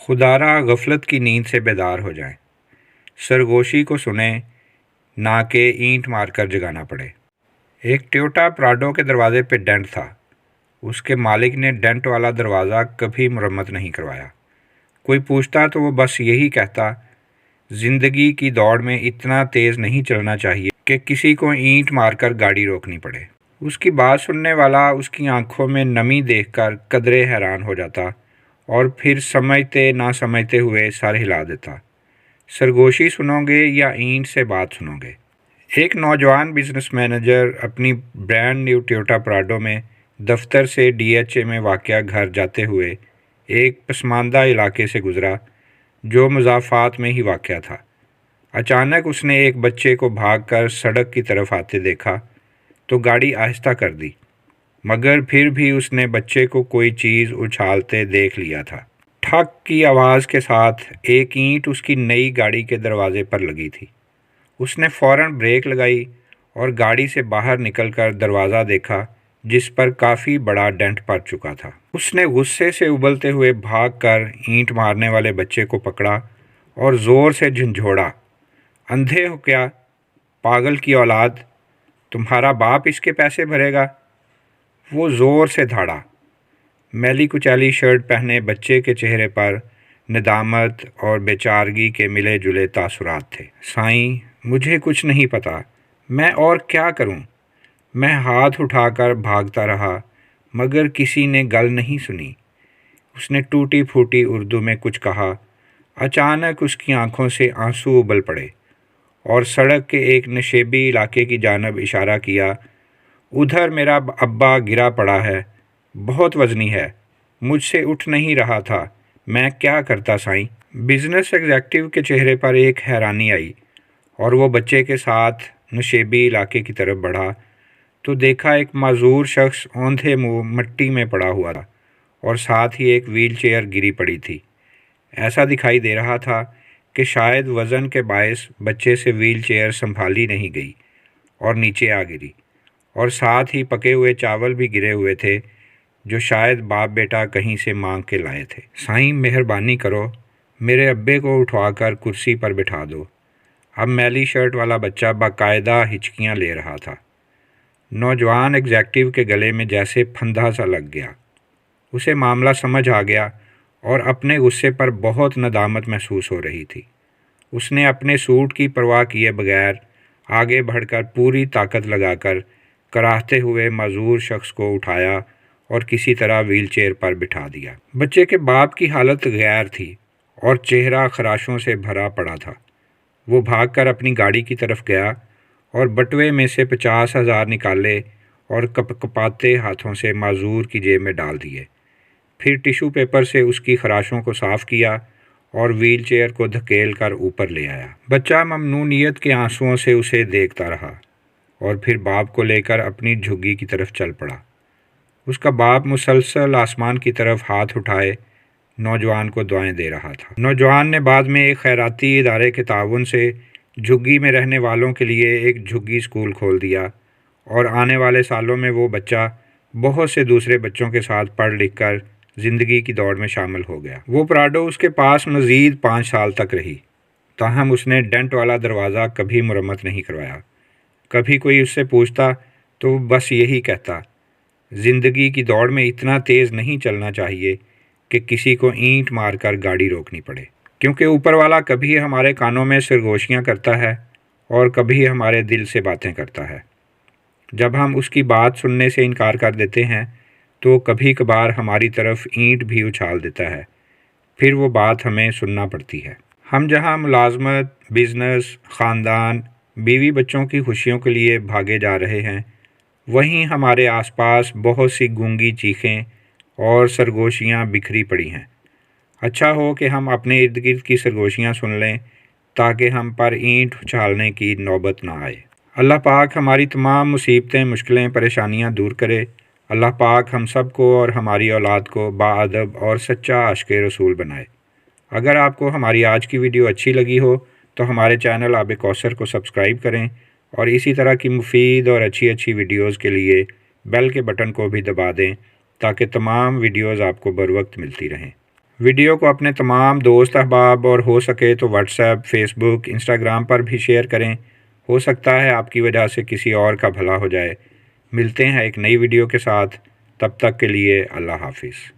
खुदारा गफलत की नींद से बेदार हो जाएं, सरगोशी को सुनें ना कि ईंट मारकर जगाना पड़े। एक टोयोटा प्राडो के दरवाजे पे डेंट था। उसके मालिक ने डेंट वाला दरवाज़ा कभी मरम्मत नहीं करवाया। कोई पूछता तो वो बस यही कहता, ज़िंदगी की दौड़ में इतना तेज़ नहीं चलना चाहिए कि किसी को ईंट मारकर गाड़ी रोकनी पड़े। उसकी बात सुनने वाला उसकी आंखों में नमी देखकर कदरे हैरान हो जाता और फिर समझते ना समझते हुए सर हिला देता। सरगोशी सुनोगे या ईंट से बात सुनोगे? एक नौजवान बिजनेस मैनेजर अपनी ब्रांड न्यू टोयोटा प्राडो में दफ्तर से डीएचए में वाक़या घर जाते हुए एक पसमानदा इलाके से गुज़रा जो मुज़ाफ़ात में ही वाक़या था। अचानक उसने एक बच्चे को भागकर सड़क की तरफ आते देखा तो गाड़ी आहिस्ता कर दी, मगर फिर भी उसने बच्चे को कोई चीज़ उछालते देख लिया था। ठक की आवाज़ के साथ एक ईंट उसकी नई गाड़ी के दरवाजे पर लगी थी। उसने फ़ौरन ब्रेक लगाई और गाड़ी से बाहर निकलकर दरवाज़ा देखा जिस पर काफ़ी बड़ा डेंट पड़ चुका था। उसने गुस्से से उबलते हुए भागकर ईंट मारने वाले बच्चे को पकड़ा और ज़ोर से झंझोड़ा, अंधे हो क्या, पागल की औलाद, तुम्हारा बाप इसके पैसे भरेगा। वो ज़ोर से धाड़ा। मैली कुचैली शर्ट पहने बच्चे के चेहरे पर नदामत और बेचारगी के मिले जुले तासुरात थे। साईं, मुझे कुछ नहीं पता, मैं और क्या करूं? मैं हाथ उठाकर भागता रहा मगर किसी ने गल नहीं सुनी। उसने टूटी फूटी उर्दू में कुछ कहा। अचानक उसकी आंखों से आंसू उबल पड़े और सड़क के एक नशेबी इलाके की जानब इशारा किया। उधर मेरा अब्बा गिरा पड़ा है, बहुत वज़नी है, मुझसे उठ नहीं रहा था, मैं क्या करता साईं? बिजनेस एग्जेक्टिव के चेहरे पर एक हैरानी आई और वो बच्चे के साथ नशेबी इलाके की तरफ बढ़ा तो देखा एक माजूर शख्स औंधे मुँह मिट्टी में पड़ा हुआ था और साथ ही एक व्हील चेयर गिरी पड़ी थी। ऐसा दिखाई दे रहा था कि शायद वज़न के बायस बच्चे से व्हील चेयर संभाली नहीं गई और नीचे आ गिरी, और साथ ही पके हुए चावल भी गिरे हुए थे जो शायद बाप बेटा कहीं से मांग के लाए थे। साईं, मेहरबानी करो, मेरे अब्बे को उठवाकर कुर्सी पर बिठा दो। अब मैली शर्ट वाला बच्चा बाकायदा हिचकियाँ ले रहा था। नौजवान एग्जेक्टिव के गले में जैसे फंदा सा लग गया। उसे मामला समझ आ गया और अपने गुस्से पर बहुत नदामत महसूस हो रही थी। उसने अपने सूट की परवाह किए बगैर आगे बढ़कर पूरी ताकत लगाकर कराहते हुए माजूर शख्स को उठाया और किसी तरह व्हील चेयर पर बिठा दिया। बच्चे के बाप की हालत गैर थी और चेहरा खराशों से भरा पड़ा था। वो भागकर अपनी गाड़ी की तरफ गया और बटुए में से 50,000 निकाले और कपकपाते हाथों से माजूर की जेब में डाल दिए। फिर टिश्यू पेपर से उसकी खराशों को साफ़ किया और व्हील चेयर को धकेल कर ऊपर ले आया। बच्चा ममनूनियत के आंसुओं से उसे देखता रहा और फिर बाप को लेकर अपनी झुग्गी की तरफ चल पड़ा। उसका बाप मुसलसल आसमान की तरफ हाथ उठाए नौजवान को दुआएं दे रहा था। नौजवान ने बाद में एक खैराती इदारे के ताउन से झुग्गी में रहने वालों के लिए एक झुग्गी स्कूल खोल दिया और आने वाले सालों में वो बच्चा बहुत से दूसरे बच्चों के साथ पढ़ लिख कर ज़िंदगी की दौड़ में शामिल हो गया। वो प्राडो उसके पास मज़ीद 5 साल तक रही, ताहम उसने डेंट वाला दरवाज़ा कभी मरम्मत नहीं करवाया। कभी कोई उससे पूछता तो वो बस यही कहता, ज़िंदगी की दौड़ में इतना तेज़ नहीं चलना चाहिए कि किसी को ईंट मारकर गाड़ी रोकनी पड़े, क्योंकि ऊपर वाला कभी हमारे कानों में सरगोशियाँ करता है और कभी हमारे दिल से बातें करता है। जब हम उसकी बात सुनने से इनकार कर देते हैं तो कभी कभार हमारी तरफ ईंट भी उछाल देता है, फिर वो बात हमें सुनना पड़ती है। हम जहाँ मुलाजमत, बिज़नेस, ख़ानदान, बीवी बच्चों की खुशियों के लिए भागे जा रहे हैं, वहीं हमारे आसपास बहुत सी गूंगी चीखें और सरगोशियाँ बिखरी पड़ी हैं। अच्छा हो कि हम अपने इर्द गिर्द की सरगोशियाँ सुन लें ताकि हम पर ईंट उछालने की नौबत ना आए। अल्लाह पाक हमारी तमाम मुसीबतें, मुश्किलें, परेशानियाँ दूर करे। अल्लाह पाक हम सब को और हमारी औलाद को बाअदब और सच्चा आशिक़ रसूल बनाए। अगर आपको हमारी आज की वीडियो अच्छी लगी हो तो हमारे चैनल आब कौसर को सब्सक्राइब करें और इसी तरह की मुफीद और अच्छी वीडियोज़ के लिए बेल के बटन को भी दबा दें ताकि तमाम वीडियोज़ आपको बर वक्त मिलती रहें। ویڈیو کو اپنے تمام دوست احباب اور ہو سکے تو واٹس ایپ، فیس بک، انسٹاگرام پر بھی شیئر کریں۔ ہو سکتا ہے آپ کی وجہ سے کسی اور کا بھلا ہو جائے۔ ملتے ہیں ایک نئی ویڈیو کے ساتھ، تب تک کے لیے اللہ حافظ۔